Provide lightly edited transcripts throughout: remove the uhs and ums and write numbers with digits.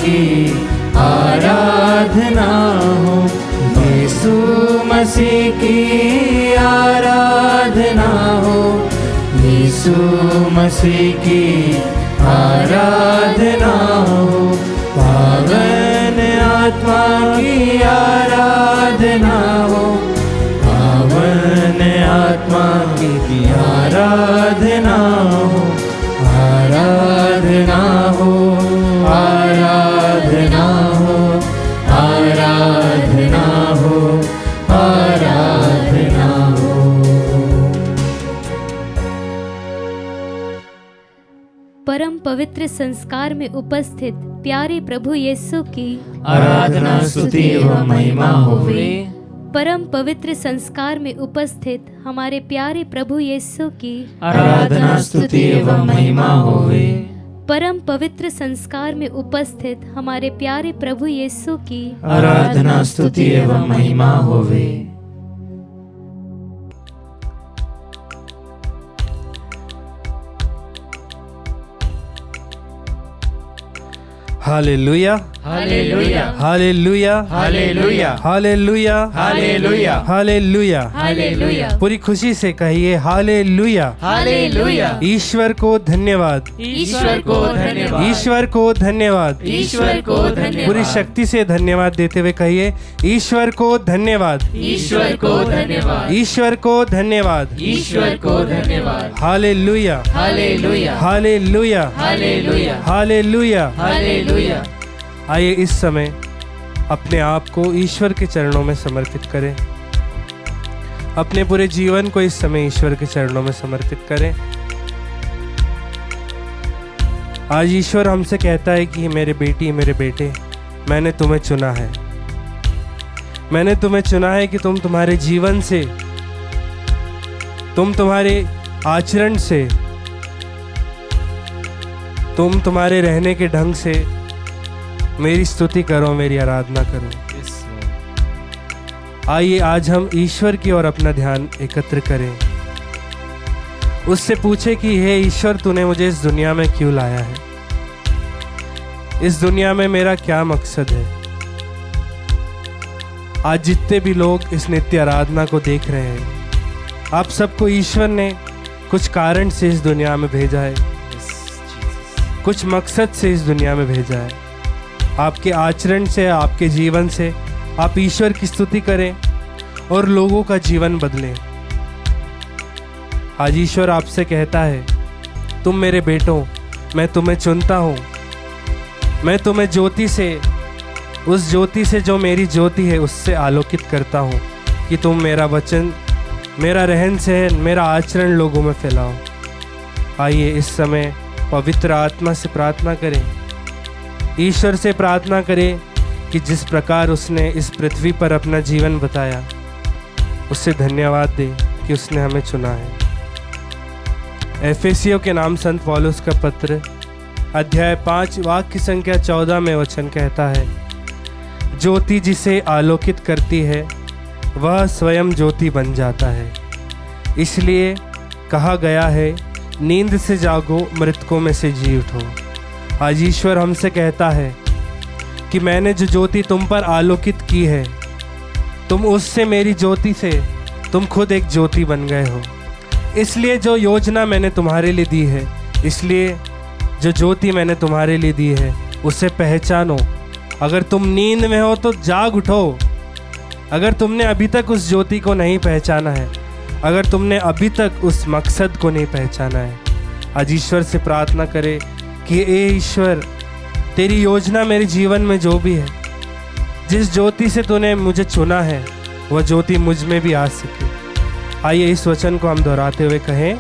की आराधना हो, यीशु मसीह की आराधना हो, यीशु मसीह की आराधना हो, पावन आत्मा की आराधना हो, पावन आत्मा की आराधना हो, आराधना हो, आराधना हो, आराधना हो, आराधना हो। परम पवित्र संस्कार में उपस्थित प्यारे प्रभु यीशु की आराधना स्तुति एवं महिमा होवे। परम पवित्र संस्कार में उपस्थित हमारे प्यारे प्रभु यीशु की आराधना स्तुति एवं महिमा होवे। परम पवित्र संस्कार में उपस्थित हमारे प्यारे प्रभु यीशु की आराधना स्तुति एवं महिमा होवे। Hallelujah, hallelujah, hallelujah, hallelujah, hallelujah, hallelujah, hallelujah, hallelujah. पूरी खुशी से कहिए हालेलुया। हालेलुया। ईश्वर को धन्यवाद, ईश्वर को धन्यवाद, ईश्वर को धन्यवाद, ईश्वर को धन्यवाद, पूरी शक्ति से धन्यवाद देते हुए कहिए ईश्वर को धन्यवाद, ईश्वर को धन्यवाद, ईश्वर को धन्यवाद, ईश्वर को धन्यवाद। Hallelujah, hallelujah, hallelujah, hallelujah, hallelujah. Hallelujah. आइए इस समय अपने आप को ईश्वर के चरणों में समर्पित करें, अपने पूरे जीवन को इस समय ईश्वर के चरणों में समर्पित करें। आज ईश्वर हमसे कहता है कि मेरे बेटी, मेरे बेटे, मैंने तुम्हें चुना है, मैंने तुम्हें चुना है कि तुम तुम्हारे जीवन से, तुम तुम्हारे आचरण से, तुम तुम्हारे रहने के ढंग से मेरी स्तुति करो, मेरी आराधना करो। आइए आज हम ईश्वर की ओर अपना ध्यान एकत्र करें, उससे पूछे कि हे ईश्वर, तूने मुझे इस दुनिया में क्यों लाया है, इस दुनिया में मेरा क्या मकसद है। आज जितने भी लोग इस नित्य आराधना को देख रहे हैं, आप सबको ईश्वर ने कुछ कारण से इस दुनिया में भेजा है, कुछ मकसद से इस दुनिया में भेजा है। आपके आचरण से, आपके जीवन से आप ईश्वर की स्तुति करें और लोगों का जीवन बदलें। आज ईश्वर आपसे कहता है, तुम मेरे बेटों, मैं तुम्हें चुनता हूँ, मैं तुम्हें ज्योति से, उस ज्योति से जो मेरी ज्योति है उससे आलोकित करता हूँ कि तुम मेरा वचन, मेरा रहन सहन, मेरा आचरण लोगों में फैलाओ। आइए इस समय पवित्र आत्मा से प्रार्थना करें, ईश्वर से प्रार्थना करें कि जिस प्रकार उसने इस पृथ्वी पर अपना जीवन बताया, उससे धन्यवाद दें कि उसने हमें चुना है। एफेसियों के नाम संत पौलुस का पत्र अध्याय 5 वाक्य संख्या 14 में वचन कहता है, ज्योति जिसे आलोकित करती है वह स्वयं ज्योति बन जाता है। इसलिए कहा गया है, नींद से जागो, मृतकों में से जी उठो। आज ईश्वर हमसे कहता है कि मैंने जो ज्योति तुम पर आलोकित की है, तुम उससे, मेरी ज्योति से तुम खुद एक ज्योति बन गए हो। इसलिए जो योजना मैंने तुम्हारे लिए दी है, इसलिए जो ज्योति मैंने तुम्हारे लिए दी है, उसे पहचानो। अगर तुम नींद में हो तो जाग उठो। अगर तुमने अभी तक उस ज्योति को नहीं पहचाना है, अगर तुमने अभी तक उस मकसद को नहीं पहचाना है, आज ईश्वर से प्रार्थना करें कि ए ईश्वर, तेरी योजना मेरे जीवन में जो भी है, जिस ज्योति से तूने मुझे चुना है, वह ज्योति मुझ में भी आ सके। आइए इस वचन को हम दोहराते हुए कहें,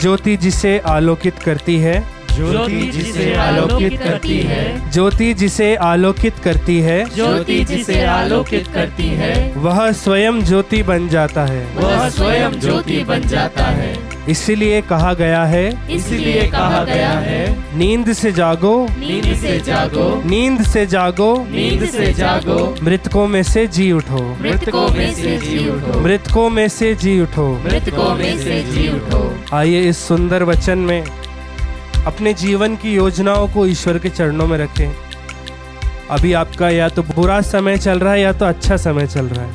ज्योति जिसे आलोकित करती है, ज्योति जिसे आलोकित करती है, ज्योति जिसे आलोकित करती है, ज्योति जिसे आलोकित करती है, वह स्वयं ज्योति बन जाता है, वह स्वयं ज्योति बन जाता है। इसलिए कहा गया है, इसलिए कहा गया है, नींद से जागो, नींद से जागो, नींद से जागो, नींद से जागो, मृतकों में से जी उठो, मृतकों में से जी उठो, मृतकों में से जी उठो। मृतकों में से जी उठो। आइए इस सुंदर वचन में अपने जीवन की योजनाओं को ईश्वर के चरणों में रखें अभी आपका या तो बुरा समय चल रहा है या तो अच्छा समय चल रहा है,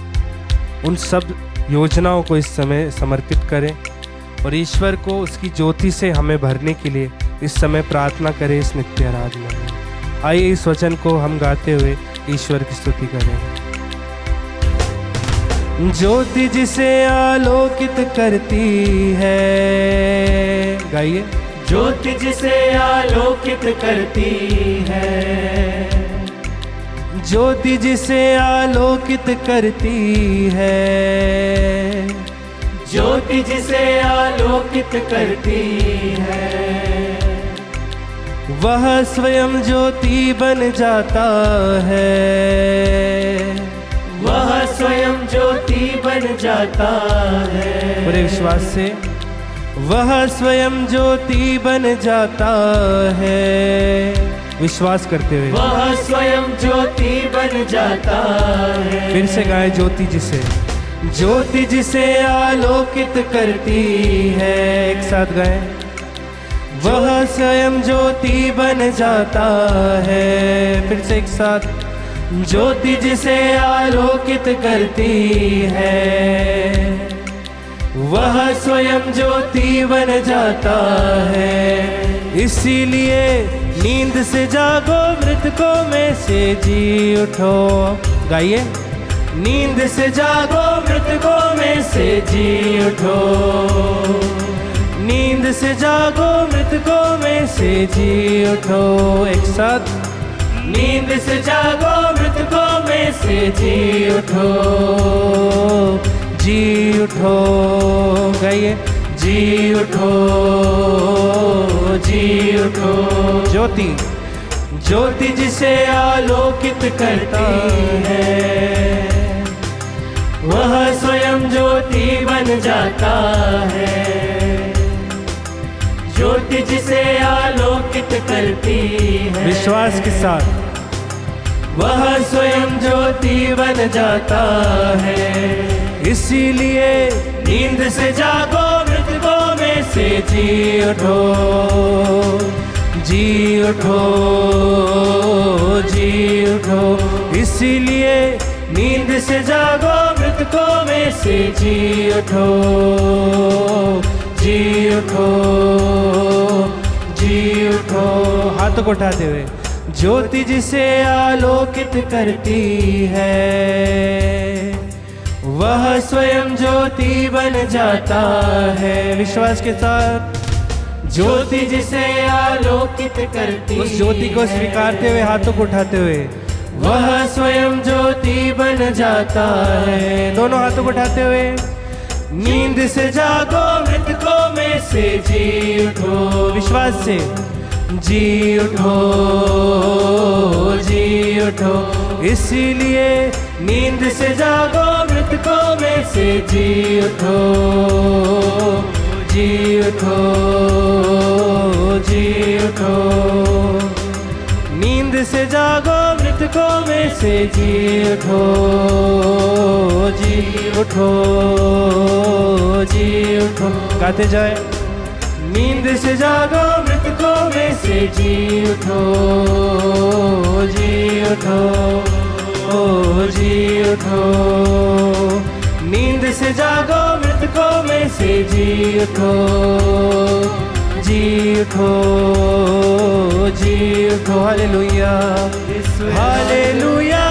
उन सब योजनाओं को इस समय समर्पित करें और ईश्वर को उसकी ज्योति से हमें भरने के लिए इस समय प्रार्थना करें इस नित्य आराधना में। आइए इस वचन को हम गाते हुए ईश्वर की स्तुति करें। ज्योति जिसे आलोकित करती है, गाइए। ज्योति जिसे आलोकित करती है, ज्योति जिसे आलोकित करती है, ज्योति जिसे आलोकित करती है, वह स्वयं ज्योति बन जाता है, वह स्वयं ज्योति बन जाता है। पूरे विश्वास से, वह स्वयं ज्योति बन जाता है। विश्वास करते हुए, वह स्वयं ज्योति बन जाता है। फिर से गाए। ज्योति जिसे, ज्योति जिसे आलोकित करती है, एक साथ गाए। वह स्वयं ज्योति बन जाता है। फिर से एक साथ। ज्योति जिसे आलोकित करती है, वह स्वयं ज्योति बन जाता है। इसीलिए नींद से जागो मृतकों में से जी उठो। गाइए। नींद से जागो मृतकों में से जी उठो, नींद से जागो मृतकों में से जी उठो। एक साथ। नींद से जागो मृतकों में से जी उठो, जी उठो। गाइए। जी उठो, जी उठो। ज्योति, ज्योति जिसे आलोकित करती है, वह स्वयं ज्योति बन जाता है। ज्योति जिसे आलोकित करती है, विश्वास के साथ। वह स्वयं ज्योति बन जाता है। इसीलिए नींद से जागो मृतकों में से जी उठो, जी उठो, जी उठो। इसीलिए नींद से जागो मृतकों में से जी उठो, जी उठो, जी उठो। हाथों को उठाते हुए। ज्योति जिसे आलोकित करती है, वह स्वयं ज्योति बन जाता है। विश्वास के साथ। ज्योति जिसे आलोकित करती, उस ज्योति को स्वीकारते हुए, हाथों को उठाते हुए, वह स्वयं ज्योति बन जाता है। दोनों हाथों को उठाते हुए। नींद से जागो मृतकों में से जी उठो, विश्वास से। जी उठो, जी उठो। इसीलिए नींद से जागो मृतकों में से जी उठो, जी उठो, जी उठो। नींद से जागो मृतकों में से जी उठो, जी उठो, जी उठो। गाते जाए। नींद से जागो मृतकों में से जी उठो, जी उठो, ओ जी उठो। नींद से जागो मृतकों में से जी उठो, जी उठो, जी उठो। Hallelujah, hallelujah,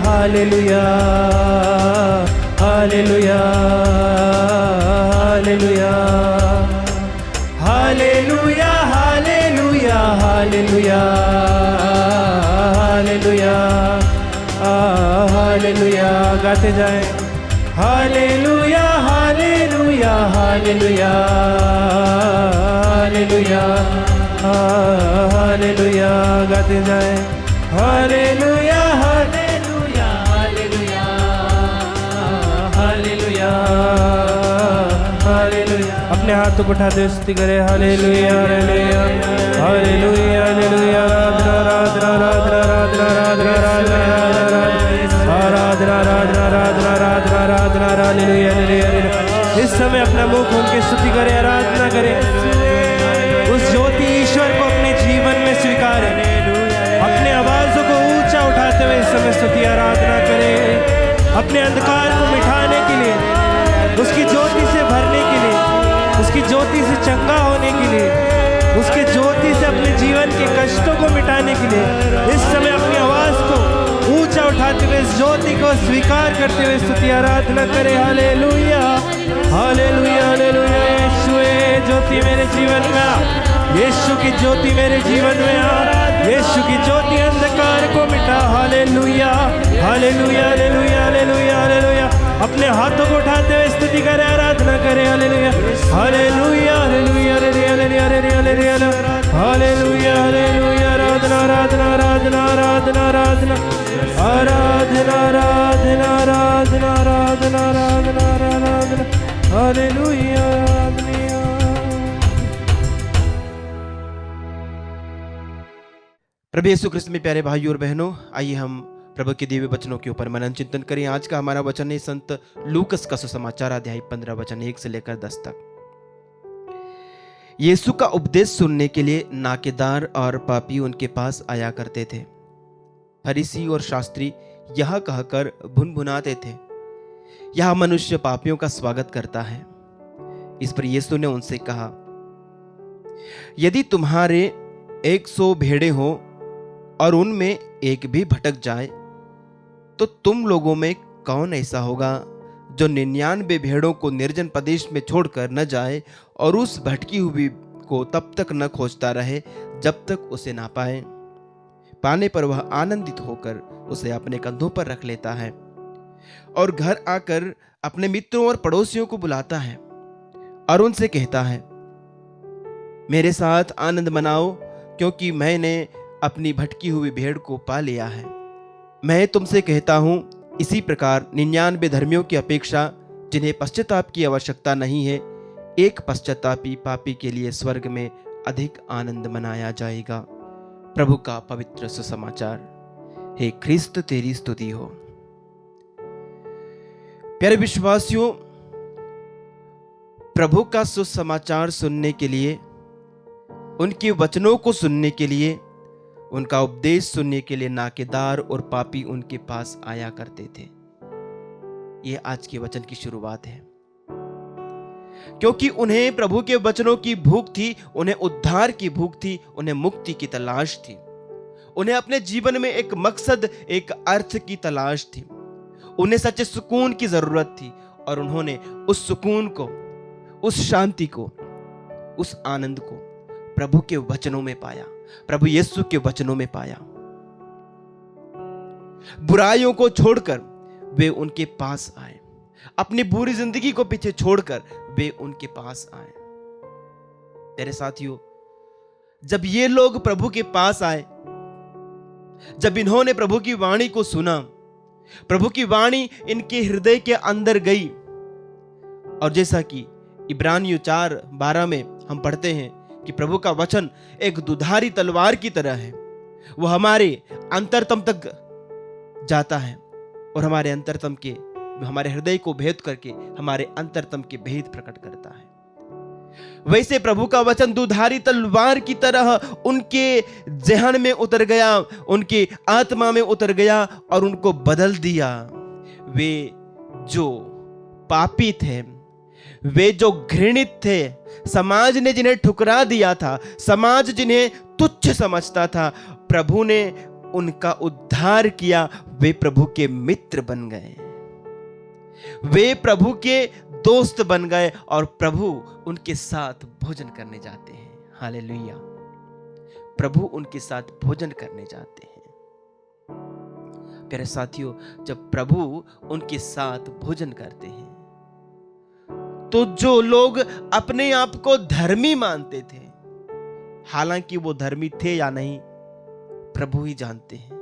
hallelujah, hallelujah, hallelujah, hallelujah, hallelujah, hallelujah, hallelujah, hallelujah. गाते जाएं। Hallelujah, hallelujah, hallelujah, hallelujah, hallelujah. गाते जाएं। Hallelujah, hallelujah, hallelujah, hallelujah, hallelujah. अपने हाथों को उठाते हुए स्तुति करें। Hallelujah, hallelujah, hallelujah, hallelujah. आराधना, आराधना, आराधना, आराधना, आराधना, आराधना, आराधना, आराधना, आराधना, आराधना, आराधना। Hallelujah, hallelujah. इस समय अपना मुंह खोल के स्तुति करें, आराधना करें। उस ज्योति ईश्वर को अपने जीवन में स्वीकारें। अपने आवाजों के कष्टों को मिटाने के लिए इस समय अपनी आवाज को ऊंचा उठाते हुए इस ज्योति को स्वीकार करते हुए स्तुति आराधना करें। Hallelujah hallelujah hallelujah. यीशु ज्योति मेरे जीवन में आ, यीशु की ज्योति मेरे जीवन में आ, यीशु की ज्योति अंधकार को मिटा। Hallelujah hallelujah hallelujah hallelujah hallelujah. अपने हाथों को उठाते हुए स्तुति करें, आराधना करें। Hallelujah hallelujah hallelujah hallelujah hallelujah hallelujah hallelujah. आराधना आराधना आराधना आराधना आराधना आराधना आराधना आराधना आराधना आराधना आराधना। Hallelujah hallelujah. प्रभु यीशु ख्रिस्त में प्यारे भाइयों और बहनों, आइए हम प्रभु के दिव्य वचनों के ऊपर मनन चिंतन करें। आज का हमारा वचन है संत लूकस का सुसमाचार अध्याय 15 वचन 1 से लेकर 10 तक। यीशु का उपदेश सुनने के लिए नाकेदार और पापी उनके पास आया करते थे। फरीसी और शास्त्री यह कहकर भुनभुनाते थे, यह मनुष्य पापियों का स्वागत करता है। इस पर यीशु ने उनसे कहा, यदि तुम्हारे 100 भेड़ें हो और उनमें एक भी भटक जाए, तो तुम लोगों में कौन ऐसा होगा जो 99 भेड़ों को निर्जन प्रदेश में छोड़कर न जाए और उस भटकी हुई को तब तक न खोजता रहे जब तक उसे ना पाए। पाने पर वह आनंदित होकर उसे अपने कंधों पर रख लेता है और घर आकर अपने मित्रों और पड़ोसियों को बुलाता है और उनसे कहता है, मेरे साथ आनंद मनाओ, क्योंकि मैंने अपनी भटकी हुई भेड़ को पा लिया है। मैं तुमसे कहता हूं, इसी प्रकार 99 धर्मियों की अपेक्षा जिन्हें पश्चाताप की आवश्यकता नहीं है, एक पश्चातापी पापी के लिए स्वर्ग में अधिक आनंद मनाया जाएगा। प्रभु का पवित्र सुसमाचार। हे ख्रिस्त तेरी स्तुति हो। प्यारे विश्वासियों, प्रभु का सुसमाचार सुनने के लिए, उनके वचनों को सुनने के लिए, उनका उपदेश सुनने के लिए नाकेदार और पापी उनके पास आया करते थे। यह आज के वचन की शुरुआत है, क्योंकि उन्हें प्रभु के वचनों की भूख थी, उन्हें उद्धार की भूख थी, उन्हें मुक्ति की तलाश थी, उन्हें अपने जीवन में एक मकसद, एक अर्थ की तलाश थी, उन्हें सच्चे सुकून की जरूरत थी और उन्होंने उस सुकून को, उस शांति को, उस आनंद को प्रभु के वचनों में पाया, प्रभु यीशु के वचनों में पाया। बुराइयों को छोड़कर वे उनके पास आए, अपनी बुरी जिंदगी को पीछे छोड़कर वे उनके पास आए। तेरे साथियों, जब ये लोग प्रभु के पास आए, जब इन्होंने प्रभु की वाणी को सुना, प्रभु की वाणी इनके हृदय के अंदर गई, और जैसा कि इब्रानियों 4:12 में हम पढ़ते हैं कि प्रभु का वचन एक दुधारी तलवार की तरह है, वो हमारे अंतरतम तक जाता है और हमारे अंतरतम के, हमारे हृदय को भेद करके हमारे अंतरतम के भेद प्रकट करता है। वैसे प्रभु का वचन दुधारी तलवार की तरह उनके ज़हन में उतर गया, उनकी आत्मा में उतर गया और उनको बदल दिया। वे जो पापी थे, वे जो घृणित थे, समाज ने जिन्हें ठुकरा दिया था, समाज जिन्हें तुच्छ समझता था, प्रभु ने उनका उद्धार किया। वे प्रभु के मित्र बन गए, वे प्रभु के दोस्त बन गए और प्रभु उनके साथ भोजन करने जाते हैं। हालेलुया। प्रभु उनके साथ भोजन करने जाते हैं। प्यारे साथियों, जब प्रभु उनके साथ भोजन करते हैं तो जो लोग अपने आप को धर्मी मानते थे, हालांकि वो धर्मी थे या नहीं, प्रभु ही जानते हैं।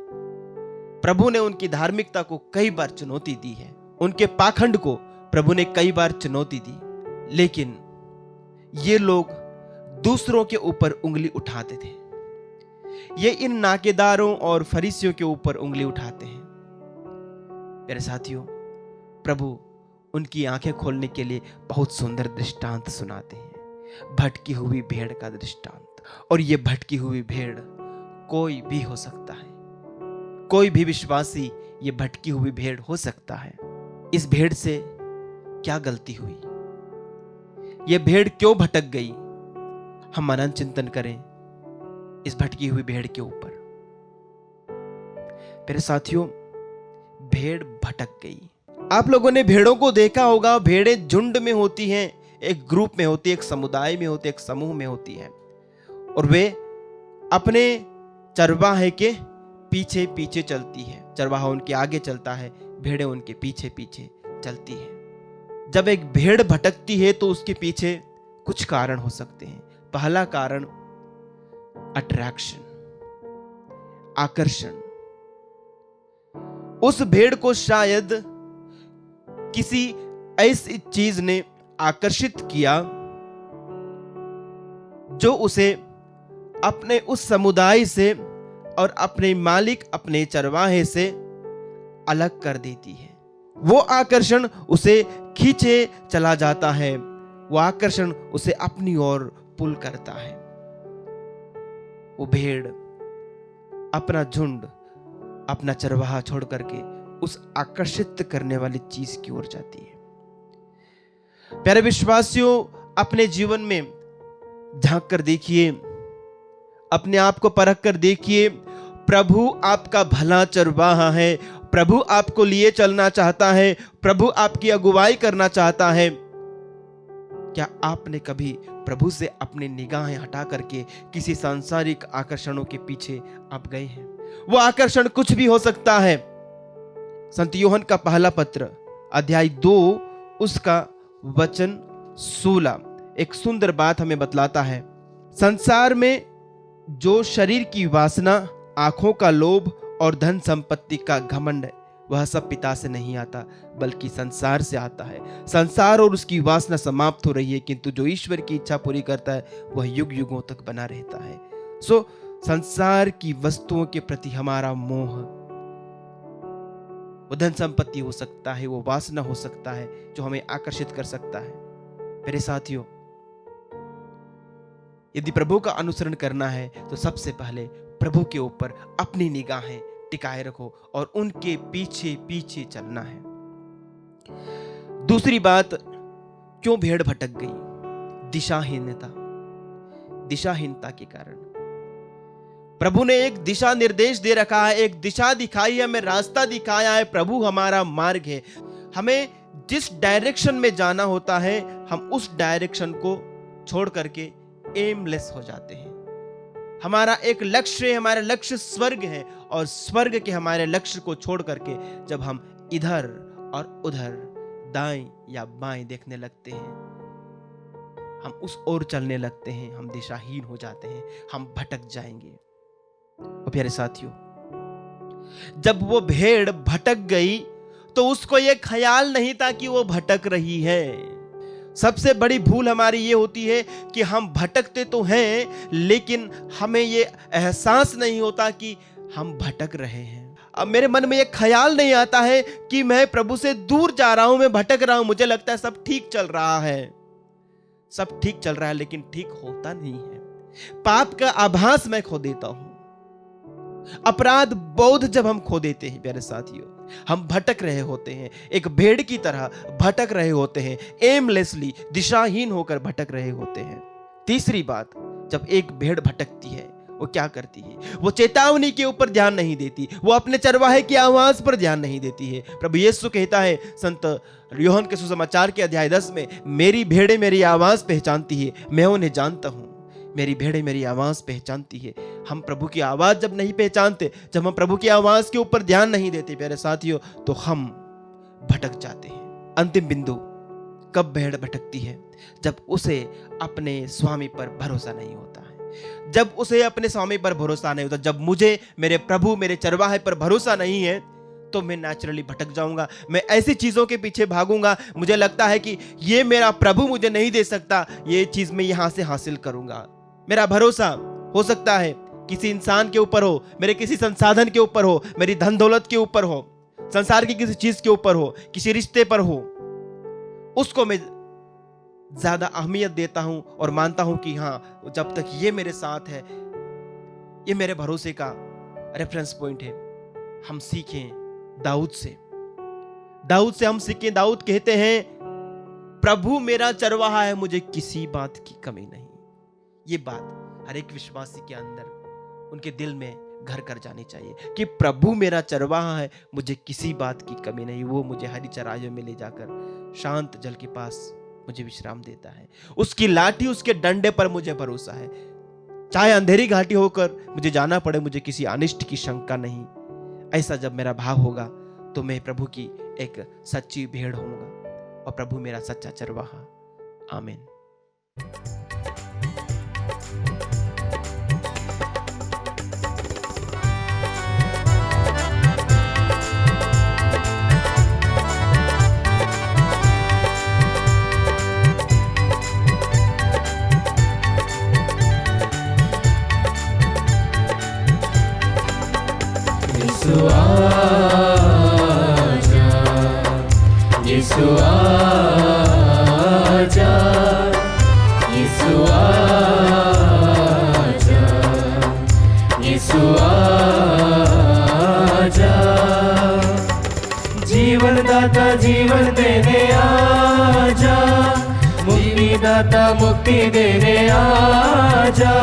प्रभु ने उनकी धार्मिकता को कई बार चुनौती दी है, उनके पाखंड को प्रभु ने कई बार चुनौती दी, लेकिन ये लोग दूसरों के ऊपर उंगली उठाते थे। ये इन नाकेदारों और फरीसियों के ऊपर उंगली उठाते हैं। मेरे साथियों, प्रभु उनकी आंखें खोलने के लिए बहुत सुंदर दृष्टांत सुनाते हैं, भटकी हुई भेड़ का दृष्टांत। और ये भटकी हुई भेड़ कोई भी हो सकता है, कोई भी विश्वासी ये भटकी हुई भेड़ हो सकता है। इस भेड़ से क्या गलती हुई, ये भेड़ क्यों भटक गई, हम मनन चिंतन करें। इस भटकी हुई भेड़ के ऊपर। मेरे साथियों, भेड़ भटक गई। आप लोगों ने भेड़ों को देखा होगा, भेड़ें झुंड में होती हैं, एक ग्रुप में होती है, एक समुदाय में होती है, एक समूह में होती है, और वे अपने चरवाहे के पीछे पीछे चलती है। चरवाहा उनके आगे चलता है, भेड़ें उनके पीछे पीछे चलती है। जब एक भेड़ भटकती है तो उसके पीछे कुछ कारण हो सकते हैं। पहला कारण अट्रैक्शन, आकर्षण। उस भेड़ को शायद किसी ऐसी चीज ने आकर्षित किया जो उसे अपने उस समुदाय से और अपने मालिक, अपने चरवाहे से अलग कर देती है। वो आकर्षण उसे खींचे चला जाता है, वो आकर्षण उसे अपनी ओर पुल करता है। वो भेड़ अपना झुंड, अपना चरवाहा छोड़ करके उस आकर्षित करने वाली चीज की ओर जाती है। प्यारे विश्वासियों, अपने जीवन में झांक कर देखिए, अपने आप को परख कर देखिए। प्रभु आपका भला चरवाहा है, प्रभु आपको लिए चलना चाहता है, प्रभु आपकी अगुवाई करना चाहता है। क्या आपने कभी प्रभु से अपनी निगाहें हटा करके किसी सांसारिक आकर्षणों के पीछे आप गए हैं? वो आकर्षण कुछ भी हो सकता है। संत यूहन्ना का पहला पत्र अध्याय 2 उसका वचन 16 एक सुंदर बात हमें बतलाता है। संसार में जो शरीर की वासना, आंखों का लोभ और धन संपत्ति का घमंड है, वह सब पिता से नहीं आता बल्कि संसार से आता है। संसार और उसकी वासना समाप्त हो रही है, किंतु जो ईश्वर की इच्छा पूरी करता है वह युग युगों तक बना रहता है। संसार की वस्तुओं के प्रति हमारा मोह, वो धन संपत्ति हो सकता है, वो वासना हो सकता है जो हमें आकर्षित कर सकता है। मेरे साथियों, यदि प्रभु का अनुसरण करना है तो सबसे पहले प्रभु के ऊपर अपनी निगाहें टिकाए रखो और उनके पीछे पीछे चलना है। दूसरी बात, क्यों भेड़ भटक गई? दिशाहीनता के कारण। प्रभु ने एक दिशा निर्देश दे रखा है, एक दिशा दिखाई है, हमें रास्ता दिखाया है। प्रभु हमारा मार्ग है। हमें जिस डायरेक्शन में जाना होता है, हम उस डायरेक्शन को छोड़ करके एमलेस हो जाते हैं। हमारा एक लक्ष्य है, हमारा लक्ष्य स्वर्ग है, और स्वर्ग के हमारे लक्ष्य को छोड़ करके जब हम इधर और उधर, दाएं या बाएं देखने लगते हैं, हम उस ओर चलने लगते हैं, हम दिशाहीन हो जाते हैं, हम भटक जाएंगे। और प्यारे साथियों, जब वो भेड़ भटक गई तो उसको ये ख्याल नहीं था कि वो भटक रही है। सबसे बड़ी भूल हमारी ये होती है कि हम भटकते तो हैं, लेकिन हमें ये एहसास नहीं होता कि हम भटक रहे हैं। अब मेरे मन में ये ख्याल नहीं आता है कि मैं प्रभु से दूर जा रहा हूं, मैं भटक रहा हूं। मुझे लगता है सब ठीक चल रहा है, सब ठीक चल रहा है, लेकिन ठीक होता नहीं है। पाप का आभास मैं खो देता हूं, अपराध बोध जब हम खो देते हैं, प्यारे साथियों, हम भटक रहे होते हैं, एक भेड़ की तरह भटक रहे होते हैं, एमलेसली, दिशाहीन होकर भटक रहे होते हैं। तीसरी बात, जब एक भेड़ भटकती है वो क्या करती है? वो चेतावनी के ऊपर ध्यान नहीं देती, वो अपने चरवाहे की आवाज पर ध्यान नहीं देती है। प्रभु यीशु कहता है संत यूहन्ना के सुसमाचार के अध्याय 10 में, मेरी भेड़ें मेरी आवाज पहचानती है, मैं उन्हें जानता हूं। मेरी भेड़ें मेरी आवाज पहचानती है। हम प्रभु की आवाज जब नहीं पहचानते, जब हम प्रभु की आवाज के ऊपर ध्यान नहीं देते प्यारे साथियों, तो हम भटक जाते हैं। अंतिम बिंदु, कब भेड़ भटकती है? जब उसे अपने स्वामी पर भरोसा नहीं होता है। जब उसे अपने स्वामी पर भरोसा नहीं होता, जब मुझे मेरे प्रभु, मेरे चरवाहे पर भरोसा नहीं है, तो मैं नेचुरली भटक जाऊंगा। मैं ऐसी चीजों के पीछे भागूंगा, मुझे लगता है कि ये मेरा प्रभु मुझे नहीं दे सकता, ये चीज मैं यहां से हासिल करूंगा। मेरा भरोसा हो सकता है किसी इंसान के ऊपर हो, मेरे किसी संसाधन के ऊपर हो, मेरी धन दौलत के ऊपर हो, संसार की किसी चीज के ऊपर हो, किसी रिश्ते पर हो। उसको मैं ज्यादा अहमियत देता हूं और मानता हूं कि हाँ, जब तक ये मेरे साथ है, ये मेरे भरोसे का रेफरेंस पॉइंट है। हम सीखें दाऊद से हम सीखें। दाऊद कहते हैं, प्रभु मेरा चरवाहा है, मुझे किसी बात की कमी नहीं। ये बात हर एक विश्वासी के अंदर उनके दिल में घर कर जानी चाहिए कि प्रभु मेरा चरवाहा है, मुझे किसी बात की कमी नहीं। वो मुझे हरी चराइयों में ले जाकर शांत जल के पास मुझे विश्राम देता है। उसकी लाठी, उसके डंडे पर मुझे भरोसा है। चाहे अंधेरी घाटी होकर मुझे जाना पड़े, मुझे किसी अनिष्ट की शंका नहीं। ऐसा जब मेरा भाव होगा तो मैं प्रभु की एक सच्ची भेड़ होऊंगा और प्रभु मेरा सच्चा चरवाहा। आमीन। यीशु आजा, यीशु आजा, यीशु आजा, यीशु आजा। जीवन दाता जीवन देने आजा, मुक्ति दाता मुक्ति देने आजा,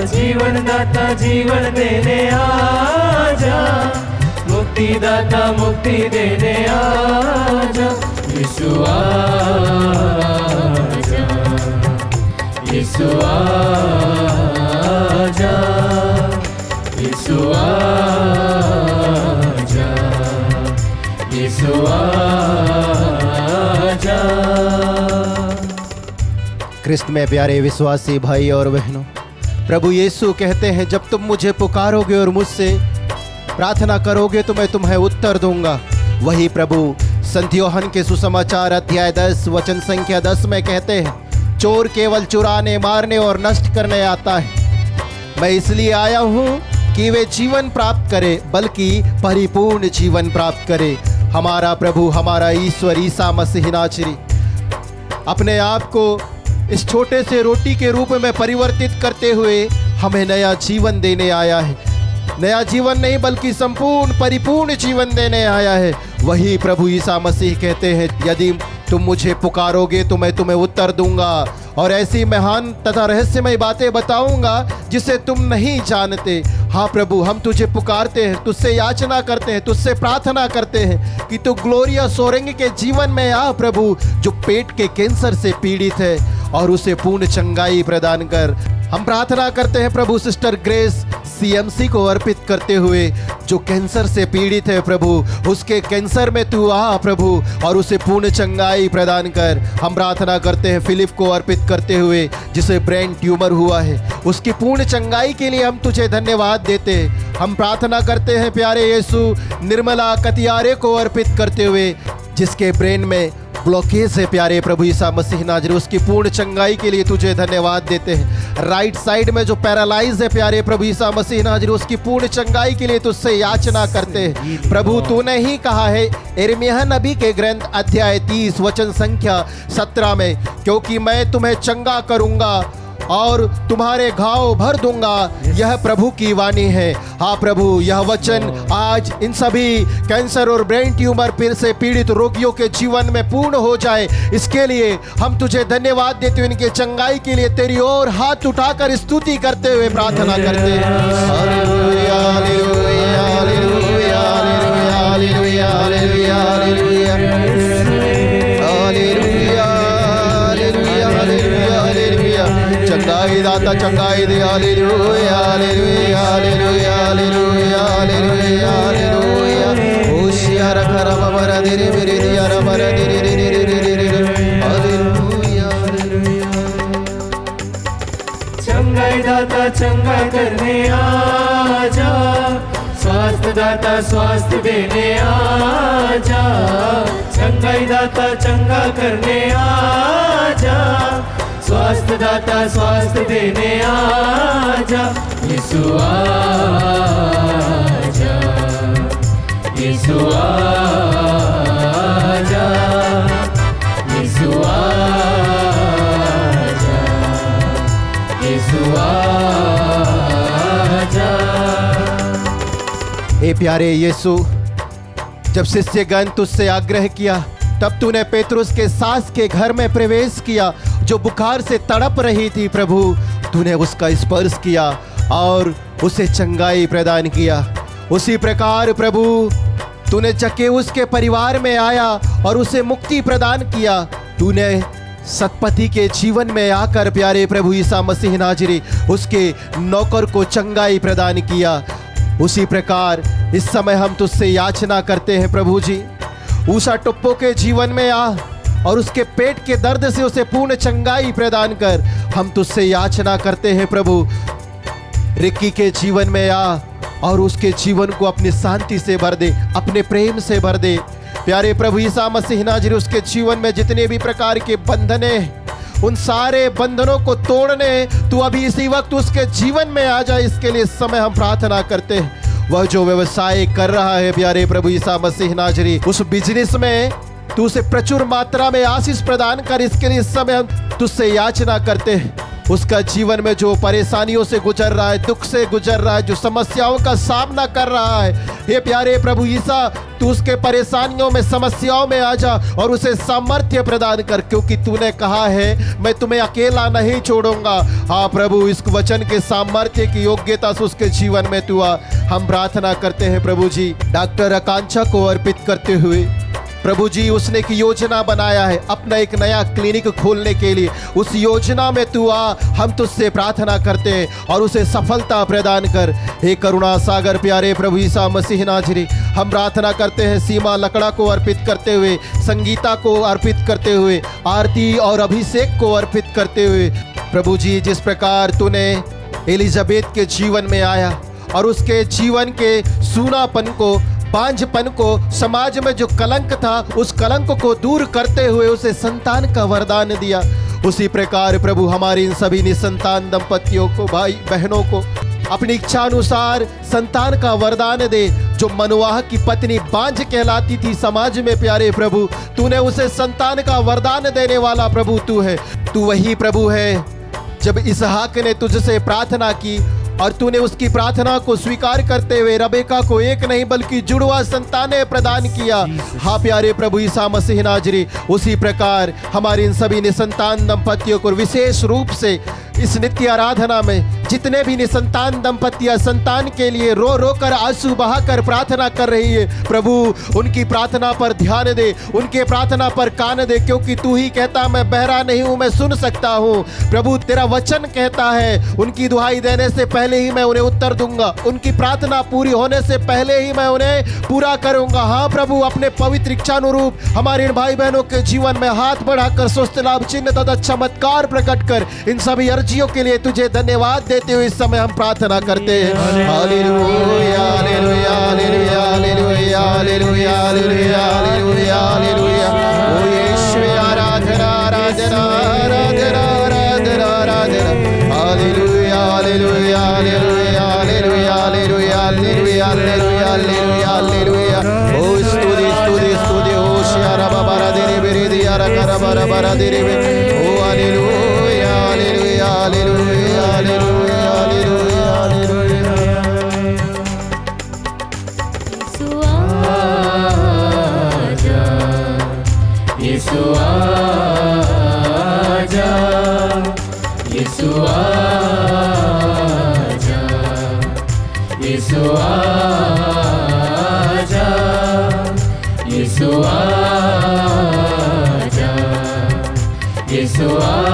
जीवन दाता जीवन देने आजा, मुक्ति दाता मुक्ति देने आजा। यीशु आजा, यीशु आजा, यीशु आजा, यीशु आजा। क्रिस्त में प्यारे विश्वासी भाई और बहनों, प्रभु यीशु कहते हैं, जब तुम मुझे पुकारोगे और मुझसे प्रार्थना करोगे तो मैं तुम्हें उत्तर दूंगा। वही प्रभु संत यूहन्ना के सुसमाचार अध्याय 10 वचन संख्या 10 में कहते हैं, चोर केवल चुराने, मारने और नष्ट करने आता है, मैं इसलिए आया हूँ कि वे जीवन प्राप्त करे, बल्कि परिपूर्ण जीवन प्राप्त करे। हमारा प्रभु, हमारा ईश्वर ईसा मसीह नासरी अपने आप को इस छोटे से रोटी के रूप में परिवर्तित करते हुए हमें नया जीवन देने आया है। नया जीवन नहीं बल्कि संपूर्ण परिपूर्ण जीवन देने आया है। वही प्रभु ईसा मसीह कहते हैं, यदि तुम मुझे पुकारोगे तो मैं तुम्हें उत्तर दूंगा और ऐसी महान तथा रहस्यमय बातें बताऊंगा जिसे तुम नहीं जानते। हाँ प्रभु, हम तुझे पुकारते हैं, तुझसे याचना करते हैं, तुझसे प्रार्थना करते हैं कि तू ग्लोरिया सोरेंगे के जीवन में आ प्रभु, जो पेट के कैंसर से पीड़ित है और उसे पूर्ण चंगाई प्रदान कर। हम प्रार्थना करते हैं प्रभु सिस्टर ग्रेस सीएमसी को अर्पित करते हुए, जो कैंसर से पीड़ित है प्रभु, उसके कैंसर में तू आ प्रभु और उसे पूर्ण चंगाई प्रदान कर। हम प्रार्थना करते हैं फिलिप को अर्पित करते हुए, जिसे ब्रेन ट्यूमर हुआ है, उसकी पूर्ण चंगाई के लिए हम तुझे धन्यवाद देते हैं। हम प्रार्थना करते हैं प्यारे यीशु निर्मला कतियारे को अर्पित करते हुए, जिसके ब्रेन में ब्लॉकेज है प्यारे प्रभु ईसा मसीह नाजरी, उसकी पूर्ण चंगाई के लिए तुझे धन्यवाद देते हैं। राइट साइड में जो पैरालाइज है प्यारे प्रभु ईसा मसीह नाजरी, उसकी पूर्ण चंगाई के लिए तुझसे याचना करते हैं प्रभु। तूने ही कहा है यिर्मयाह नबी के ग्रंथ अध्याय 30 वचन संख्या 17 में, क्योंकि मैं तुम्हें चंगा करूंगा और तुम्हारे घाव भर दूंगा, यह प्रभु की वाणी है। हाँ प्रभु, यह वचन आज इन सभी कैंसर और ब्रेन ट्यूमर से पीड़ित रोगियों के जीवन में पूर्ण हो जाए, इसके लिए हम तुझे धन्यवाद देते हुए, इनके चंगाई के लिए तेरी ओर हाथ उठाकर स्तुति करते हुए प्रार्थना करते हैं। Hallelujah, hallelujah, hallelujah, hallelujah, hallelujah, hallelujah, hallelujah, hallelujah. चंगाई दाता चंगाई दे, hallelujah, hallelujah, hallelujah, hallelujah, hallelujah, hallelujah. होशिया रखा रबा मरा दे रे मेरे दिया रबा रे रे रे रे रे रे रे, हालेलुया, हालेलुया। चंगाई दाता चंगा करने आजा, स्वास्थ्य दाता स्वास्थ्य देने आजा, चंगाई दाता चंगा करने आजा, स्वास्थ्य दाता स्वास्थ्य देने आजा। यीशु आजा, यीशु आजा, यीशु आजा, यीशु आजा। हे प्यारे यीशु, जब शिष्यगण तुझसे आग्रह किया तब तूने पेतरुस के सास के घर में प्रवेश किया, जो बुखार से तड़प रही थी प्रभु, तूने उसका स्पर्श किया और उसे चंगाई प्रदान किया। उसी प्रकार प्रभु तूने जक्केउस के परिवार में आया और उसे मुक्ति प्रदान किया। तूने सतपति के जीवन में आकर प्यारे प्रभु ईसा मसीह नाजरी उसके नौकर को चंगाई प्रदान किया। उसी प्रकार इस समय हम तुझसे याचना करते हैं प्रभु जी, ऊषा टुप्पो के जीवन में आ और उसके पेट के दर्द से उसे पूर्ण चंगाई प्रदान कर। हम तुझसे याचना करते हैं प्रभु, रिक्की के जीवन में आ और उसके जीवन को अपनी शांति से भर दे, अपने प्रेम से भर दे। प्यारे प्रभु ईसा मसीह नाजरी उसके जीवन में जितने भी प्रकार के बंधने, उन सारे बंधनों को तोड़ने तू अभी इसी वक्त उसके जीवन में आ जाए, इसके लिए इस समय हम प्रार्थना करते हैं। वह जो व्यवसाय कर रहा है प्यारे प्रभु ईसा मसीह नाजरी, उस बिजनेस में तू उसे प्रचुर मात्रा में आशीष प्रदान कर, इसके लिए इस समय हम तुझसे याचना करते हैं। उसका जीवन में जो परेशानियों से गुजर रहा है, दुख से गुजर रहा है, जो समस्याओं का सामना कर रहा है, हे प्यारे प्रभु ईसा तू उसके परेशानियों में, समस्याओं में आ जा और उसे सामर्थ्य प्रदान कर, क्योंकि तूने कहा है मैं तुम्हें अकेला नहीं छोड़ूंगा। हाँ प्रभु, इस वचन के सामर्थ्य की योग्यता से उसके जीवन में तू आ, हम प्रार्थना करते हैं प्रभु जी। डॉक्टर आकांक्षा को अर्पित करते हुए प्रभु जी, उसने एक योजना बनाया है अपना एक नया क्लिनिक खोलने के लिए, उस योजना में तू आ, हम तुझसे प्रार्थना करते हैं और उसे सफलता प्रदान कर। हे करुणा सागर प्यारे प्रभु ईसा मसीह नाजरी, हम प्रार्थना करते हैं सीमा लकड़ा को अर्पित करते हुए, संगीता को अर्पित करते हुए, आरती और अभिषेक को अर्पित करते हुए। प्रभु जी, जिस प्रकार तूने एलिजाबेथ के जीवन में आया और उसके जीवन के सूनापन को, बांझपन को, समाज में जो कलंक था उस कलंक को दूर करते हुए उसे संतान का वरदान दिया, उसी प्रकार प्रभु हमारे इन सभी निसंतान दंपतियों को, भाई बहनों को अपनी इच्छा अनुसार संतान का वरदान दे। जो मनवाह की पत्नी बांझ कहलाती थी समाज में प्यारे प्रभु, तूने उसे संतान का वरदान देने वाला प्रभु तू है। तू वही प्रभु है जब इसहाक ने तुझसे प्रार्थना की और तूने उसकी प्रार्थना को स्वीकार करते हुए रबेका को एक नहीं बल्कि जुड़वा संतानें प्रदान किया। हाँ प्यारे प्रभु ईसा मसीह नाजरी, उसी प्रकार हमारे इन सभी निसंतान दंपतियों को विशेष रूप से इस नित्य आराधना में जितने भी निसंतान दंपतियां संतान के लिए रो रो कर आंसू बहाकर प्रार्थना कर रही है, प्रभु उनकी प्रार्थना पर ध्यान दे, उनके प्रार्थना पर कान दे, क्योंकि तू ही कहता मैं बहरा नहीं हूं, मैं सुन सकता हूं। प्रभु तेरा वचन कहता है उनकी दुहाई देने से पहले ही मैं उन्हें उत्तर दूंगा, उनकी प्रार्थना पूरी होने से पहले ही मैं उन्हें पूरा करूंगा। हाँ प्रभु, अपने पवित्र इच्छानुरूप हमारे इन भाई बहनों के जीवन में हाथ बढ़ाकर स्वस्थ लाभ चिन्ह तथा चमत्कार प्रकट कर। इन सभी अर्जियों के लिए तुझे धन्यवाद देते हुए इस समय हम प्रार्थना करते हैं। Hallelujah hallelujah hallelujah hallelujah hallelujah hallelujah hallelujah hallelujah. ओ यीशु आराधना आराधना आराधना आराधना आराधना। Hallelujah hallelujah hallelujah hallelujah hallelujah hallelujah hallelujah hallelujah hallelujah. ओ स्तुति स्तुति स्तुति ओ शियारा बाबा देरे बेरे दिया रखा बारा बारा देरे बे। ओ hallelujah hallelujah hallelujah hallelujah hallelujah hallelujah. Yeshu आजा, यीशु आजा, यीशु आजा, यीशु आजा, यीशु आजा, यीशु आजा।